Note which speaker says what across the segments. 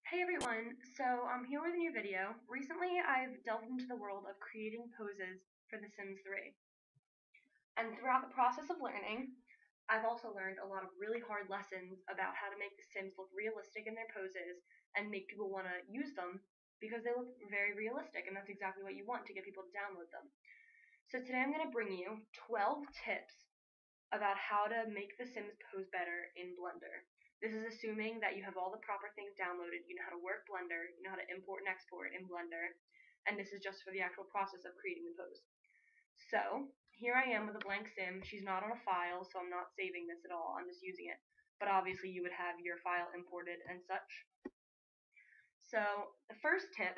Speaker 1: Hey everyone, so I'm here with a new video. Recently I've delved into the world of creating poses for The Sims 3. And throughout the process of learning, I've also learned a lot of really hard lessons about how to make the Sims look realistic in their poses and make people want to use them because they look very realistic, and that's exactly what you want to get people to download them. So today I'm going to bring you 12 tips about how to make the Sims pose better in Blender. This is assuming that you have all the proper things downloaded, you know how to work Blender, you know how to import and export in Blender, and this is just for the actual process of creating the pose. So, here I am with a blank sim. She's not on a file, so I'm not saving this at all, I'm just using it. But obviously you would have your file imported and such. So, the first tip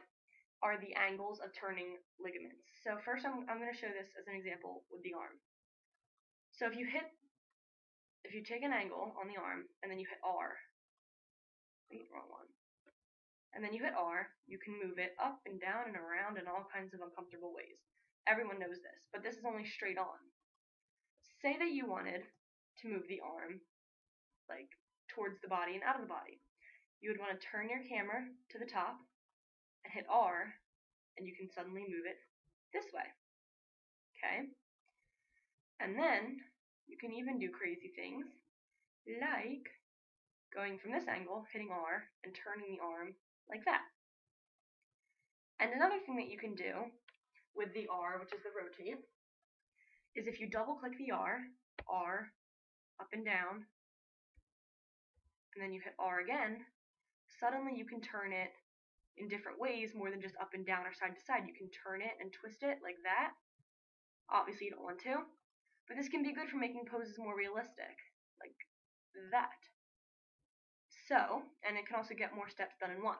Speaker 1: are the angles of turning ligaments. So first I'm going to show this as an example with the arm. So if you take an angle on the arm and then you hit R, wrong one, and then you hit R, you can move it up and down and around in all kinds of uncomfortable ways. Everyone knows this, but this is only straight on. Say that you wanted to move the arm like towards the body and out of the body. You would want to turn your camera to the top and hit R, and you can suddenly move it this way. Okay? And then you can even do crazy things like going from this angle, hitting R, and turning the arm like that. And another thing that you can do with the R, which is the rotate, is if you double click the R, up and down, and then you hit R again, suddenly you can turn it in different ways more than just up and down or side to side. You can turn it and twist it like that. Obviously you don't want to, but this can be good for making poses more realistic, like that. So, and it can also get more steps done in one.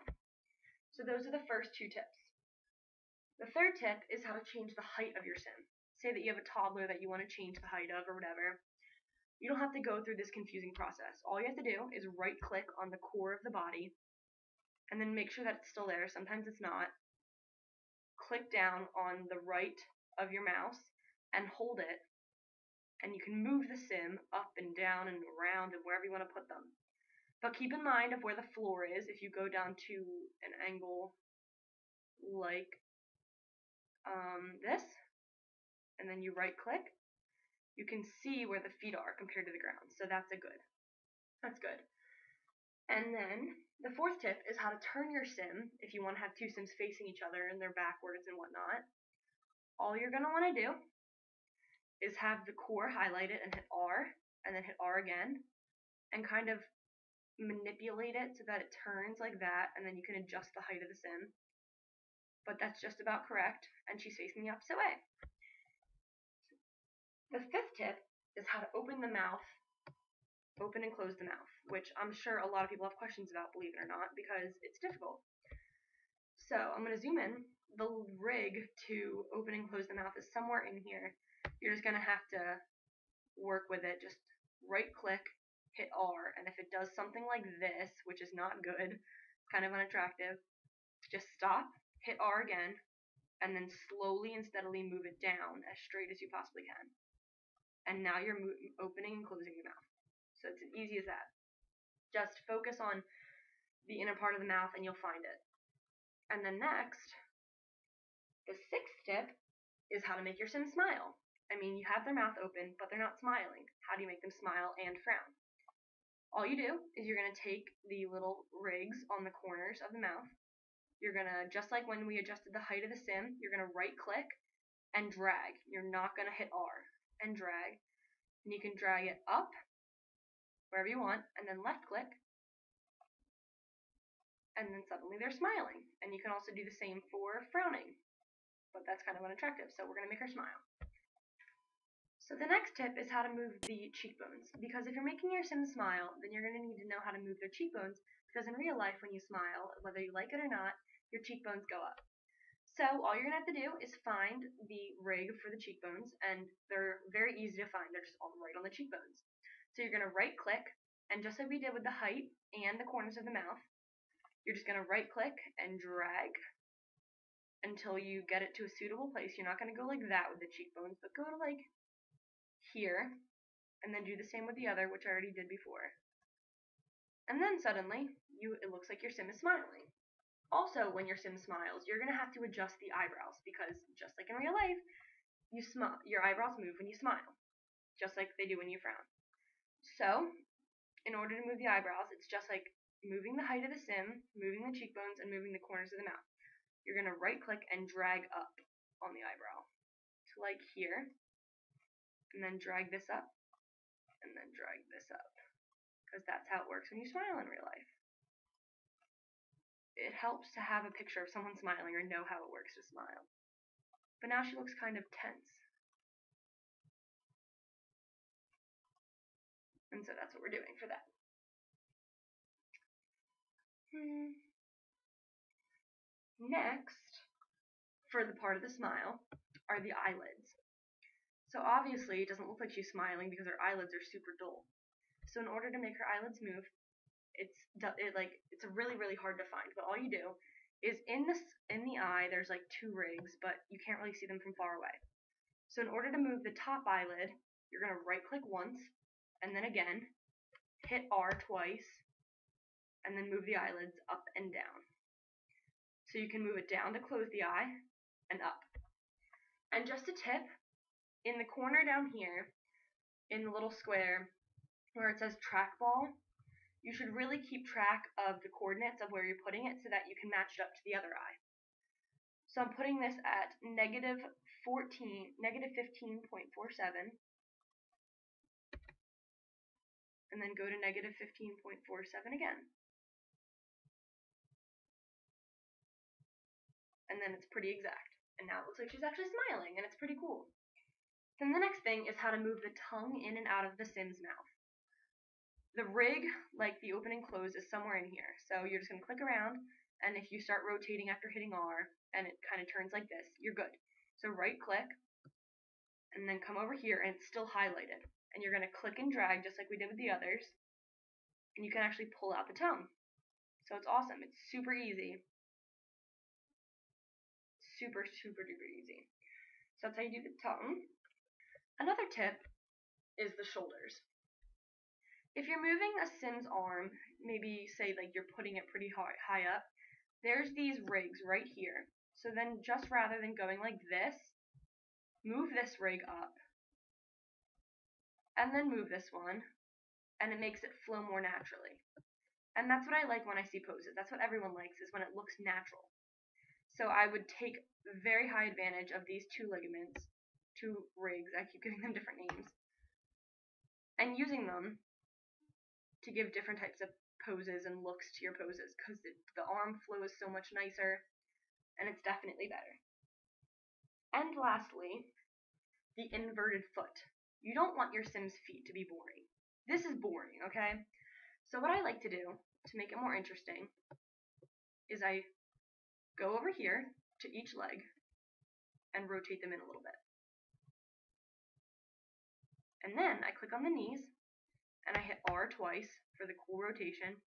Speaker 1: So those are the first two tips. The third tip is how to change the height of your sim. Say that you have a toddler that you want to change the height of or whatever. You don't have to go through this confusing process. All you have to do is right click on the core of the body and then make sure that it's still there. Sometimes it's not. Click down on the right of your mouse and hold it, and you can move the sim up and down and around and wherever you want to put them. But keep in mind of where the floor is. If you go down to an angle like this, and then you right click, you can see where the feet are compared to the ground. So that's good. And then the fourth tip is how to turn your sim if you want to have two sims facing each other and they're backwards and whatnot. All you're going to want to do is have the core highlighted and hit R, and then hit R again, and kind of manipulate it so that it turns like that, and then you can adjust the height of the sim. But that's just about correct, and she's facing the opposite way. The fifth tip is how to open and close the mouth, which I'm sure a lot of people have questions about, believe it or not, because it's difficult. So I'm going to zoom in. The rig to open and close the mouth is somewhere in here. You're just going to have to work with it. Just right click, hit R, and if it does something like this, which is not good, kind of unattractive, just stop, hit R again, and then slowly and steadily move it down as straight as you possibly can. And now you're opening and closing your mouth. So it's as easy as that. Just focus on the inner part of the mouth and you'll find it. And then next, the sixth tip is how to make your sim smile. I mean, you have their mouth open, but they're not smiling. How do you make them smile and frown? All you do is you're going to take the little rigs on the corners of the mouth. You're going to, just like when we adjusted the height of the sim, you're going to right click and drag. You're not going to hit R, and drag. And you can drag it up wherever you want, and then left click, and then suddenly they're smiling. And you can also do the same for frowning, but that's kind of unattractive, so we're going to make her smile. So the next tip is how to move the cheekbones, because if you're making your sim smile, then you're going to need to know how to move their cheekbones, because in real life when you smile, whether you like it or not, your cheekbones go up. So all you're going to have to do is find the rig for the cheekbones, and they're very easy to find. They're just all right on the cheekbones. So you're going to right click, and just like we did with the height and the corners of the mouth, you're just going to right click and drag until you get it to a suitable place. You're not going to go like that with the cheekbones, but go to like here, and then do the same with the other, which I already did before. And then suddenly, it looks like your sim is smiling. Also, when your sim smiles, you're going to have to adjust the eyebrows because just like in real life, your eyebrows move when you smile, just like they do when you frown. So, in order to move the eyebrows, it's just like moving the height of the sim, moving the cheekbones, and moving the corners of the mouth. You're going to right click and drag up on the eyebrow to like here, and then drag this up, and then drag this up, because that's how it works when you smile in real life. It helps to have a picture of someone smiling or know how it works to smile. But now she looks kind of tense. And so that's what we're doing for that. Next, for the part of the smile, are the eyelids. So obviously it doesn't look like she's smiling because her eyelids are super dull. So in order to make her eyelids move, it's really hard to find. But all you do is in the eye there's like two rigs, but you can't really see them from far away. So in order to move the top eyelid, you're going to right click once, and then again, hit R twice, and then move the eyelids up and down. So you can move it down to close the eye, and up. And just a tip, in the corner down here, in the little square where it says trackball, you should really keep track of the coordinates of where you're putting it so that you can match it up to the other eye. So I'm putting this at negative 15.47, and then go to negative 15.47 again. And then it's pretty exact. And now it looks like she's actually smiling, and it's pretty cool. Then the next thing is how to move the tongue in and out of the sim's mouth. The rig, like the open and close, is somewhere in here. So you're just going to click around, and if you start rotating after hitting R, and it kind of turns like this, you're good. So right click, and then come over here, and it's still highlighted. And you're going to click and drag just like we did with the others, and you can actually pull out the tongue. So it's awesome. It's super easy. Super duper easy. So that's how you do the tongue. Another tip is the shoulders. If you're moving a sim's arm, maybe say like you're putting it pretty high up, there's these rigs right here. So then just rather than going like this, move this rig up, and then move this one, and it makes it flow more naturally. And that's what I like when I see poses. That's what everyone likes, is when it looks natural. So I would take very high advantage of these two ligaments, two rigs, I keep giving them different names, and using them to give different types of poses and looks to your poses, because the arm flow is so much nicer, and it's definitely better. And lastly, the inverted foot. You don't want your sim's feet to be boring. This is boring, okay? So what I like to do to make it more interesting is I go over here to each leg and rotate them in a little bit. And then I click on the knees, and I hit R twice for the cool rotation,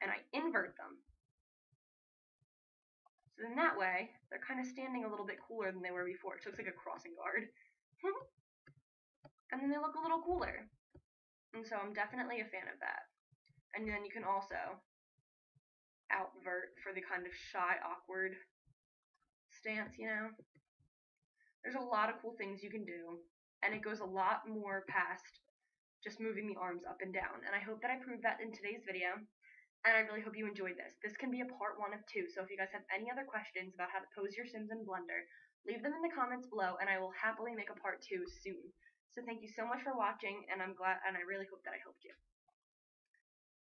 Speaker 1: and I invert them. So then that way, they're kind of standing a little bit cooler than they were before. So it looks like a crossing guard. And then they look a little cooler. And so I'm definitely a fan of that. And then you can also outvert for the kind of shy, awkward stance, you know? There's a lot of cool things you can do, and it goes a lot more past just moving the arms up and down. And I hope that I proved that in today's video, and I really hope you enjoyed this. This can be a part 1 of 2, so if you guys have any other questions about how to pose your sims in Blender, leave them in the comments below, and I will happily make a part 2 soon. So thank you so much for watching, and I really hope that I helped you.